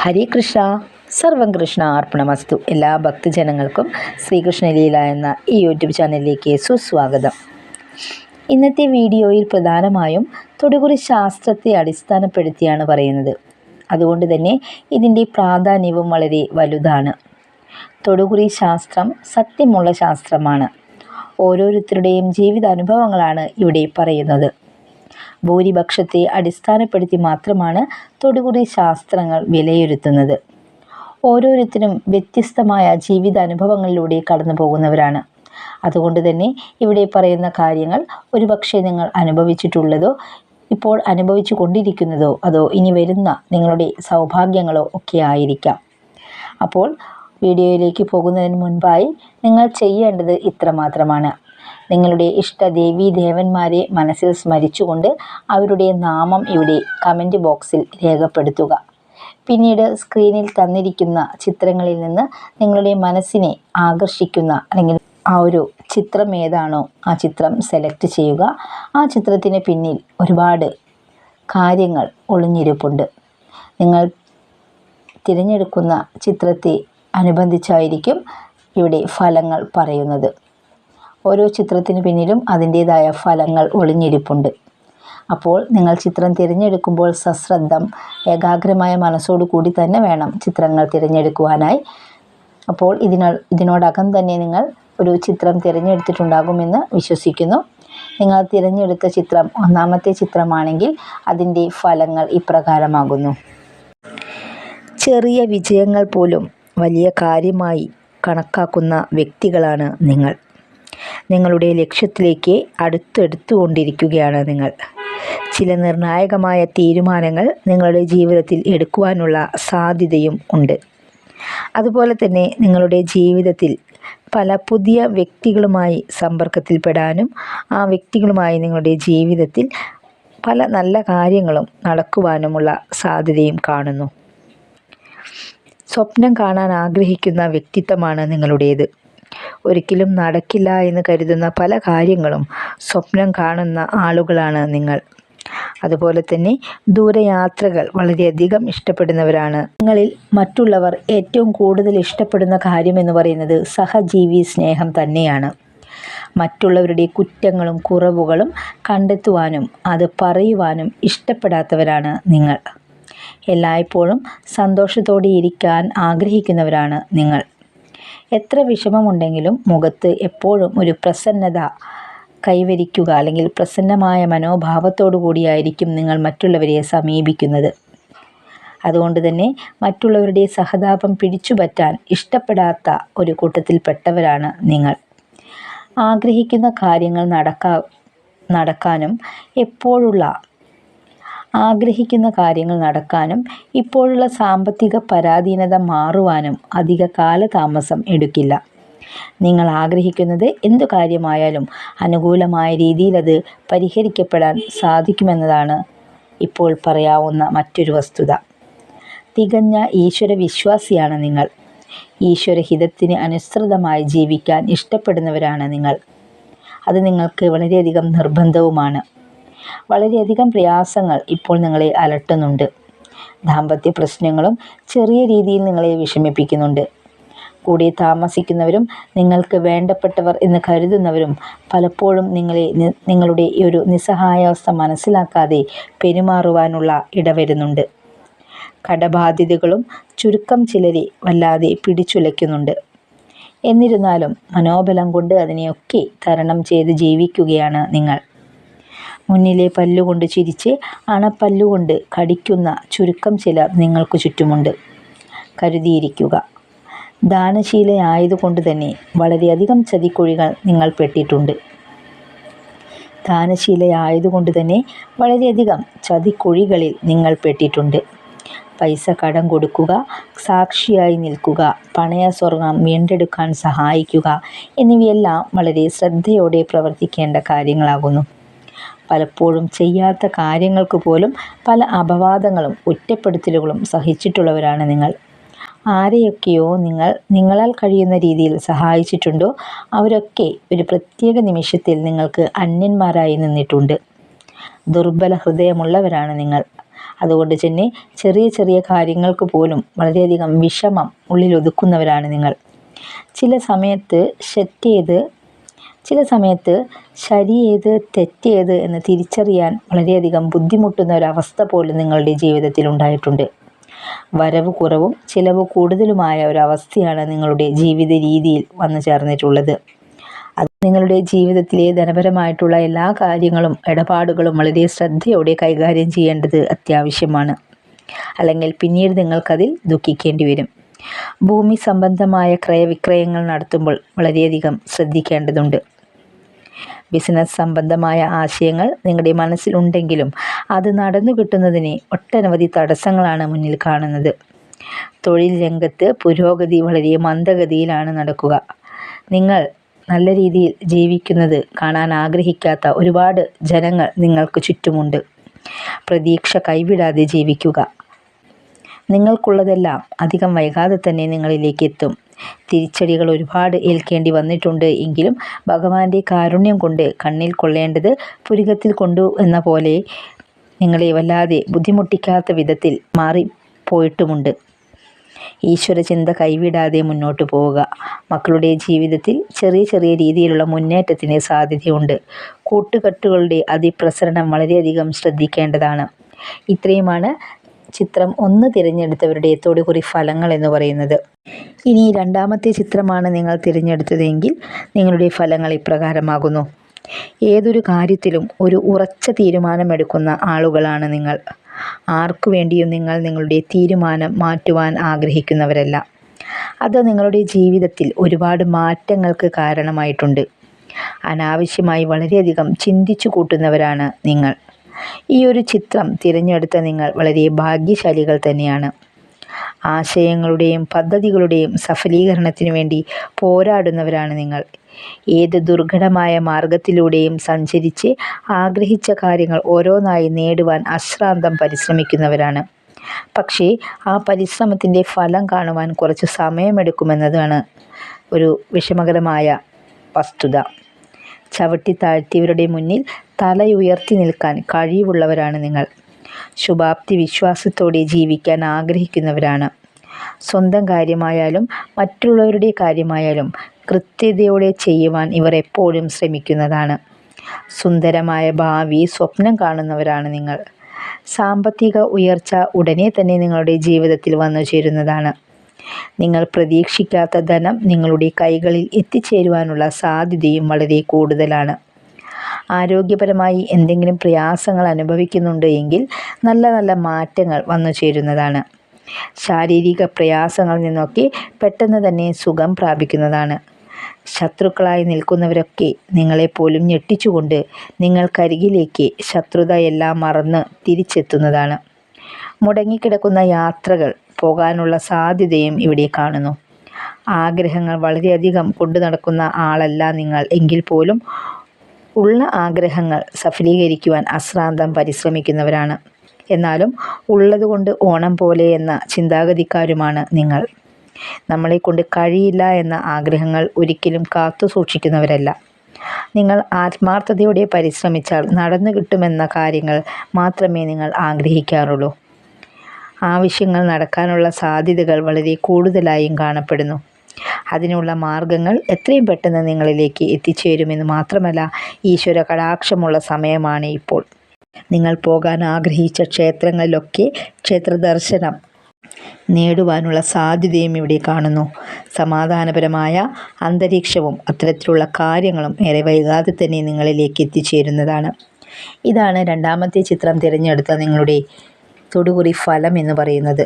ഹരേ കൃഷ്ണ, സർവം കൃഷ്ണ അർപ്പണമസ്തു. എല്ലാ ഭക്തജനങ്ങൾക്കും ശ്രീകൃഷ്ണലീല എന്ന ഈ യൂട്യൂബ് ചാനലിലേക്ക് സുസ്വാഗതം. ഇന്നത്തെ വീഡിയോയിൽ പ്രധാനമായും തൊടുകുറി ശാസ്ത്രത്തെ അടിസ്ഥാനപ്പെടുത്തിയാണ് പറയുന്നത്. അതുകൊണ്ട് തന്നെ ഇതിൻ്റെ പ്രാധാന്യവും വളരെ വലുതാണ്. തൊടുകുറി ശാസ്ത്രം സത്യമുള്ള ശാസ്ത്രമാണ്. ഓരോരുത്തരുടെയും ജീവിതാനുഭവങ്ങളാണ് ഇവിടെ പറയുന്നത്. ഭൂരിപക്ഷത്തെ അടിസ്ഥാനപ്പെടുത്തി മാത്രമാണ് തൊടുകുറി ശാസ്ത്രങ്ങൾ വിലയിരുത്തുന്നത്. ഓരോരുത്തരും വ്യത്യസ്തമായ ജീവിതാനുഭവങ്ങളിലൂടെ കടന്നു പോകുന്നവരാണ്. അതുകൊണ്ട് തന്നെ ഇവിടെ പറയുന്ന കാര്യങ്ങൾ ഒരുപക്ഷെ നിങ്ങൾ അനുഭവിച്ചിട്ടുള്ളതോ ഇപ്പോൾ അനുഭവിച്ചു കൊണ്ടിരിക്കുന്നതോ അതോ ഇനി വരുന്ന നിങ്ങളുടെ സൗഭാഗ്യങ്ങളോ ഒക്കെ ആയിരിക്കാം. അപ്പോൾ വീഡിയോയിലേക്ക് പോകുന്നതിന് മുൻപായി നിങ്ങൾ ചെയ്യേണ്ടത് ഇത്രമാത്രമാണ്. നിങ്ങളുടെ ഇഷ്ട ദേവീ ദേവന്മാരെ മനസ്സിൽ സ്മരിച്ചുകൊണ്ട് അവരുടെ നാമം ഇവിടെ കമൻറ്റ് ബോക്സിൽ രേഖപ്പെടുത്തുക. പിന്നീട് സ്ക്രീനിൽ തന്നിരിക്കുന്ന ചിത്രങ്ങളിൽ നിന്ന് നിങ്ങളുടെ മനസ്സിനെ ആകർഷിക്കുന്ന അല്ലെങ്കിൽ ആ ഒരു ചിത്രം ഏതാണോ ആ ചിത്രം സെലക്ട് ചെയ്യുക. ആ ചിത്രത്തിന് പിന്നിൽ ഒരുപാട് കാര്യങ്ങൾ ഒളിഞ്ഞിരിപ്പുണ്ട്. നിങ്ങൾ തിരഞ്ഞെടുക്കുന്ന ചിത്രത്തെ അനുബന്ധിച്ചായിരിക്കും ഇവിടെ ഫലങ്ങൾ പറയുന്നത്. ഓരോ ചിത്രത്തിന് പിന്നിലും അതിൻ്റേതായ ഫലങ്ങൾ ഒളിഞ്ഞിരിപ്പുണ്ട്. അപ്പോൾ നിങ്ങൾ ചിത്രം തിരഞ്ഞെടുക്കുമ്പോൾ സശ്രദ്ധം ഏകാഗ്രമായ മനസ്സോടു കൂടി തന്നെ വേണം ചിത്രങ്ങൾ തിരഞ്ഞെടുക്കുവാനായി. അപ്പോൾ ഇതിനോടകം തന്നെ നിങ്ങൾ ഒരു ചിത്രം തിരഞ്ഞെടുത്തിട്ടുണ്ടാകുമെന്ന് വിശ്വസിക്കുന്നു. നിങ്ങൾ തിരഞ്ഞെടുത്ത ചിത്രം ഒന്നാമത്തെ ചിത്രമാണെങ്കിൽ അതിൻ്റെ ഫലങ്ങൾ ഇപ്രകാരമാകുന്നു. ചെറിയ വിജയങ്ങൾ പോലും വലിയ കാര്യമായി കണക്കാക്കുന്ന വ്യക്തികളാണ് നിങ്ങൾ. നിങ്ങളുടെ ലക്ഷ്യത്തിലേക്ക് അടുത്തെടുത്തുകൊണ്ടിരിക്കുകയാണ് നിങ്ങൾ. ചില നിർണായകമായ തീരുമാനങ്ങൾ നിങ്ങളുടെ ജീവിതത്തിൽ എടുക്കുവാനുള്ള സാധ്യതയും ഉണ്ട്. അതുപോലെ തന്നെ നിങ്ങളുടെ ജീവിതത്തിൽ പല പുതിയ വ്യക്തികളുമായി സമ്പർക്കത്തിൽപ്പെടാനും ആ വ്യക്തികളുമായി നിങ്ങളുടെ ജീവിതത്തിൽ പല നല്ല കാര്യങ്ങളും നടക്കുവാനുമുള്ള സാധ്യതയും കാണുന്നു. സ്വപ്നം കാണാൻ ആഗ്രഹിക്കുന്ന വ്യക്തിത്വമാണ് നിങ്ങളുടേത്. ഒരിക്കലും നടക്കില്ല എന്ന് കരുതുന്ന പല കാര്യങ്ങളും സ്വപ്നം കാണുന്ന ആളുകളാണ് നിങ്ങൾ. അതുപോലെ തന്നെ ദൂരയാത്രകൾ വളരെയധികം ഇഷ്ടപ്പെടുന്നവരാണ്. നിങ്ങളിൽ മറ്റുള്ളവർ ഏറ്റവും കൂടുതൽ ഇഷ്ടപ്പെടുന്ന കാര്യമെന്ന് പറയുന്നത് സഹജീവി സ്നേഹം തന്നെയാണ്. മറ്റുള്ളവരുടെ കുറ്റങ്ങളും കുറവുകളും കണ്ടെത്തുവാനും അത് പറയുവാനും ഇഷ്ടപ്പെടാത്തവരാണ് നിങ്ങൾ. എല്ലായ്പ്പോഴും സന്തോഷത്തോടെ ഇരിക്കാൻ ആഗ്രഹിക്കുന്നവരാണ് നിങ്ങൾ. എത്ര വിഷമമുണ്ടെങ്കിലും മുഖത്ത് എപ്പോഴും ഒരു പ്രസന്നത കൈവരിക്കുക അല്ലെങ്കിൽ പ്രസന്നമായ മനോഭാവത്തോടു കൂടിയായിരിക്കും നിങ്ങൾ മറ്റുള്ളവരെ സമീപിക്കുന്നത്. അതുകൊണ്ട് തന്നെ മറ്റുള്ളവരുടെ സഹതാപം പിടിച്ചുപറ്റാൻ ഇഷ്ടപ്പെടാത്ത ഒരു കൂട്ടത്തിൽപ്പെട്ടവരാണ് നിങ്ങൾ. ആഗ്രഹിക്കുന്ന കാര്യങ്ങൾ നടക്കാനും ഇപ്പോഴുള്ള സാമ്പത്തിക പരാധീനത മാറുവാനും അധിക കാലതാമസം എടുക്കില്ല. നിങ്ങൾ ആഗ്രഹിക്കുന്നത് എന്തു കാര്യമായാലും അനുകൂലമായ രീതിയിൽ അത് പരിഹരിക്കപ്പെടാൻ സാധിക്കുമെന്നതാണ് ഇപ്പോൾ പറയാവുന്ന മറ്റൊരു വസ്തുത. തികഞ്ഞ ഈശ്വര വിശ്വാസിയാണ് നിങ്ങൾ. ഈശ്വരഹിതത്തിന് അനുസൃതമായി ജീവിക്കാൻ ഇഷ്ടപ്പെടുന്നവരാണ് നിങ്ങൾ. അത് നിങ്ങൾക്ക് വളരെയധികം നിർബന്ധവുമാണ്. വളരെയധികം പ്രയാസങ്ങൾ ഇപ്പോൾ നിങ്ങളെ അലട്ടുന്നുണ്ട്. ദാമ്പത്യ പ്രശ്നങ്ങളും ചെറിയ രീതിയിൽ നിങ്ങളെ വിഷമിപ്പിക്കുന്നുണ്ട്. കൂടെ താമസിക്കുന്നവരും നിങ്ങൾക്ക് വേണ്ടപ്പെട്ടവർ എന്ന് കരുതുന്നവരും പലപ്പോഴും നിങ്ങളുടെ ഈ ഒരു നിസ്സഹായാവസ്ഥ മനസ്സിലാക്കാതെ പെരുമാറുവാനുള്ള ഇടവരുന്നുണ്ട്. കടബാധ്യതകളും ചുരുക്കം ചിലരെ വല്ലാതെ പിടിച്ചുലയ്ക്കുന്നുണ്ട്. എന്നിരുന്നാലും മനോബലം കൊണ്ട് അതിനെയൊക്കെ തരണം ചെയ്ത് ജീവിക്കുകയാണ് നിങ്ങൾ. മുന്നിലെ പല്ലുകൊണ്ട് ചിരിച്ച് അണപ്പല്ലുകൊണ്ട് കടിക്കുന്ന ചുരുക്കം ചിലർ നിങ്ങൾക്ക് ചുറ്റുമുണ്ട്. കരുതിയിരിക്കുക. ദാനശീലയായതുകൊണ്ട് തന്നെ വളരെയധികം ചതിക്കുഴികൾ നിങ്ങൾ പെട്ടിട്ടുണ്ട്. ചതിക്കുഴികളിൽ നിങ്ങൾ പെട്ടിട്ടുണ്ട്. പൈസ കടം കൊടുക്കുക, സാക്ഷിയായി നിൽക്കുക, പണയ സ്വർണം വീണ്ടെടുക്കാൻ സഹായിക്കുക എന്നിവയെല്ലാം വളരെ ശ്രദ്ധയോടെ പ്രവർത്തിക്കേണ്ട കാര്യങ്ങളാകുന്നു. പലപ്പോഴും ചെയ്യാത്ത കാര്യങ്ങൾക്ക് പോലും പല അപവാദങ്ങളും കുറ്റപ്പെടുത്തലുകളും സഹിച്ചിട്ടുള്ളവരാണ് നിങ്ങൾ. ആരെയൊക്കെയോ നിങ്ങളാൽ കഴിയുന്ന രീതിയിൽ സഹായിച്ചിട്ടുണ്ടോ അവരൊക്കെ ഒരു പ്രത്യേക നിമിഷത്തിൽ നിങ്ങൾക്ക് അന്യന്മാരായി നിന്നിട്ടുണ്ട്. ദുർബല ഹൃദയമുള്ളവരാണ് നിങ്ങൾ. അതുകൊണ്ട് തന്നെ ചെറിയ ചെറിയ കാര്യങ്ങൾക്ക് പോലും വളരെയധികം വിഷമം ഉള്ളിലൊതുക്കുന്നവരാണ് നിങ്ങൾ. ചില സമയത്ത് ശരിയേത് തെറ്റേത് എന്ന് തിരിച്ചറിയാൻ വളരെയധികം ബുദ്ധിമുട്ടുന്ന ഒരവസ്ഥ പോലും നിങ്ങളുടെ ജീവിതത്തിൽ ഉണ്ടായിട്ടുണ്ട്. വരവ് കുറവും ചിലവ് കൂടുതലുമായ ഒരവസ്ഥയാണ് നിങ്ങളുടെ ജീവിത രീതിയിൽ വന്നു ചേർന്നിട്ടുള്ളത്. അത് നിങ്ങളുടെ ജീവിതത്തിലെ ധനപരമായിട്ടുള്ള എല്ലാ കാര്യങ്ങളും ഇടപാടുകളും വളരെ ശ്രദ്ധയോടെ കൈകാര്യം ചെയ്യേണ്ടത് അത്യാവശ്യമാണ്. അല്ലെങ്കിൽ പിന്നീട് നിങ്ങൾക്കതിൽ ദുഃഖിക്കേണ്ടി വരും. ഭൂമി സംബന്ധമായ ക്രയവിക്രയങ്ങൾ നടത്തുമ്പോൾ വളരെയധികം ശ്രദ്ധിക്കേണ്ടതുണ്ട്. ബിസിനസ് സംബന്ധമായ ആശയങ്ങൾ നിങ്ങളുടെ മനസ്സിലുണ്ടെങ്കിലും അത് നടന്നു കിട്ടുന്നതിന് ഒട്ടനവധി തടസ്സങ്ങളാണ് മുന്നിൽ കാണുന്നത്. തൊഴിൽ രംഗത്ത് പുരോഗതി വളരെ മന്ദഗതിയിലാണ് നടക്കുക. നിങ്ങൾ നല്ല രീതിയിൽ ജീവിക്കുന്നത് കാണാൻ ആഗ്രഹിക്കാത്ത ഒരുപാട് ജനങ്ങൾ നിങ്ങൾക്ക് ചുറ്റുമുണ്ട്. പ്രതീക്ഷ കൈവിടാതെ ജീവിക്കുക. നിങ്ങൾക്കുള്ളതെല്ലാം അധികം വൈകാതെ തന്നെ നിങ്ങളിലേക്ക് എത്തും. തിരിച്ചടികൾ ഒരുപാട് ഏൽക്കേണ്ടി വന്നിട്ടുണ്ട് എങ്കിലും ഭഗവാന്റെ കാരുണ്യം കൊണ്ട് കണ്ണിൽ കൊള്ളേണ്ടത് പുരികത്തിൽ കൊണ്ടു എന്ന പോലെ നിങ്ങളെ വല്ലാതെ ബുദ്ധിമുട്ടിക്കാത്ത വിധത്തിൽ മാറിപ്പോയിട്ടുമുണ്ട്. ഈശ്വര ചിന്ത കൈവിടാതെ മുന്നോട്ട് പോവുക. മക്കളുടെ ജീവിതത്തിൽ ചെറിയ ചെറിയ രീതിയിലുള്ള മുന്നേറ്റത്തിന് സാധ്യതയുണ്ട്. കൂട്ടുകെട്ടുകളുടെ അതിപ്രസരണം വളരെയധികം ശ്രദ്ധിക്കേണ്ടതാണ്. ഇത്രയുമാണ് ചിത്രം 1 തിരഞ്ഞെടുത്തവരുടെ തൊടുകുറി ഫലങ്ങൾ എന്ന് പറയുന്നത്. ഇനി രണ്ടാമത്തെ ചിത്രമാണ് നിങ്ങൾ തിരഞ്ഞെടുത്തതെങ്കിൽ നിങ്ങളുടെ ഫലങ്ങൾ ഇപ്രകാരമാകുന്നു. ഏതൊരു കാര്യത്തിലും ഒരു ഉറച്ച തീരുമാനമെടുക്കുന്ന ആളുകളാണ് നിങ്ങൾ. ആർക്കു വേണ്ടിയും നിങ്ങൾ നിങ്ങളുടെ തീരുമാനം മാറ്റുവാൻ ആഗ്രഹിക്കുന്നവരല്ല. അത് നിങ്ങളുടെ ജീവിതത്തിൽ ഒരുപാട് മാറ്റങ്ങൾക്ക് കാരണമായിട്ടുണ്ട്. അനാവശ്യമായി വളരെയധികം ചിന്തിച്ചു കൂട്ടുന്നവരാണ് നിങ്ങൾ. ഈ ഒരു ചിത്രം തിരഞ്ഞെടുത്ത നിങ്ങൾ വളരെ ഭാഗ്യശാലികൾ തന്നെയാണ്. ആശയങ്ങളുടെയും പദ്ധതികളുടെയും സഫലീകരണത്തിനു വേണ്ടി പോരാടുന്നവരാണ് നിങ്ങൾ. ഏത് ദുർഘടമായ മാർഗത്തിലൂടെയും സഞ്ചരിച്ച് ആഗ്രഹിച്ച കാര്യങ്ങൾ ഓരോന്നായി നേടുവാൻ അശ്രാന്തം പരിശ്രമിക്കുന്നവരാണ്. പക്ഷേ ആ പരിശ്രമത്തിൻ്റെ ഫലം കാണുവാൻ കുറച്ച് സമയമെടുക്കുമെന്നതാണ് ഒരു വിഷമകരമായ വസ്തുത. ചവിട്ടി താഴ്ത്തിയവരുടെ മുന്നിൽ തലയുയർത്തി നിൽക്കാൻ കഴിവുള്ളവരാണ് നിങ്ങൾ. ശുഭാപ്തി വിശ്വാസത്തോടെ ജീവിക്കാൻ ആഗ്രഹിക്കുന്നവരാണ്. സ്വന്തം കാര്യമായാലും മറ്റുള്ളവരുടെ കാര്യമായാലും കൃത്യതയോടെ ചെയ്യുവാൻ ഇവർ എപ്പോഴും ശ്രമിക്കുന്നതാണ്. സുന്ദരമായ ഭാവി സ്വപ്നം കാണുന്നവരാണ് നിങ്ങൾ. സാമ്പത്തിക ഉയർച്ച ഉടനെ തന്നെ നിങ്ങളുടെ ജീവിതത്തിൽ വന്നു ചേരുന്നതാണ്. നിങ്ങൾ പ്രതീക്ഷിക്കാത്ത ധനം നിങ്ങളുടെ കൈകളിൽ എത്തിച്ചേരുവാനുള്ള സാധ്യതയും വളരെ കൂടുതലാണ്. ആരോഗ്യപരമായി എന്തെങ്കിലും പ്രയാസങ്ങൾ അനുഭവിക്കുന്നുണ്ട് എങ്കിൽ നല്ല നല്ല മാറ്റങ്ങൾ വന്നു ചേരുന്നതാണ്. ശാരീരിക പ്രയാസങ്ങളിൽ നിന്നൊക്കെ പെട്ടെന്ന് തന്നെ സുഖം പ്രാപിക്കുന്നതാണ്. ശത്രുക്കളായി നിൽക്കുന്നവരൊക്കെ നിങ്ങളെപ്പോലും ഞെട്ടിച്ചുകൊണ്ട് നിങ്ങൾക്കരികിലേക്ക് ശത്രുതയെല്ലാം മറന്ന് തിരിച്ചെത്തുന്നതാണ്. മുടങ്ങിക്കിടക്കുന്ന യാത്രകൾ പോകാനുള്ള സാധ്യതയും ഇവിടെ കാണുന്നു. ആഗ്രഹങ്ങൾ വളരെയധികം കൊണ്ടു നടക്കുന്ന ആളല്ല നിങ്ങൾ എങ്കിൽ പോലും ഉള്ള ആഗ്രഹങ്ങൾ സഫലീകരിക്കുവാൻ അശ്രാന്തം പരിശ്രമിക്കുന്നവരാണ്. എന്നാലും ഉള്ളതുകൊണ്ട് ഓണം പോലെ എന്ന ചിന്താഗതിക്കാരുമാണ് നിങ്ങൾ. നമ്മളെക്കൊണ്ട് കഴിയില്ല എന്ന ആഗ്രഹങ്ങൾ ഒരിക്കലും കാത്തു സൂക്ഷിക്കുന്നവരല്ല. നിങ്ങൾ ആത്മാർത്ഥതയോടെ പരിശ്രമിച്ചാൽ നടന്നു കിട്ടുമെന്ന കാര്യങ്ങൾ മാത്രമേ നിങ്ങൾ ആഗ്രഹിക്കാറുള്ളൂ. ആവശ്യങ്ങൾ നടക്കാനുള്ള സാധ്യതകൾ വളരെ കൂടുതലായും കാണപ്പെടുന്നു. അതിനുള്ള മാർഗങ്ങൾ എത്രയും പെട്ടെന്ന് നിങ്ങളിലേക്ക് എത്തിച്ചേരുമെന്ന് മാത്രമല്ല, ഈശ്വര കടാക്ഷമുള്ള സമയമാണ് ഇപ്പോൾ. നിങ്ങൾ പോകാൻ ആഗ്രഹിച്ച ക്ഷേത്രങ്ങളിലൊക്കെ ക്ഷേത്രദർശനം നേടുവാനുള്ള സാധ്യതയും ഇവിടെ കാണുന്നു. സമാധാനപരമായ അന്തരീക്ഷവും അത്തരത്തിലുള്ള കാര്യങ്ങളും ഏറെ വൈകാതെ തന്നെ നിങ്ങളിലേക്ക് എത്തിച്ചേരുന്നതാണ്. ഇതാണ് രണ്ടാമത്തെ ചിത്രം തിരഞ്ഞെടുത്ത നിങ്ങളുടെ തൊടുകുറി ഫലം എന്ന് പറയുന്നത്.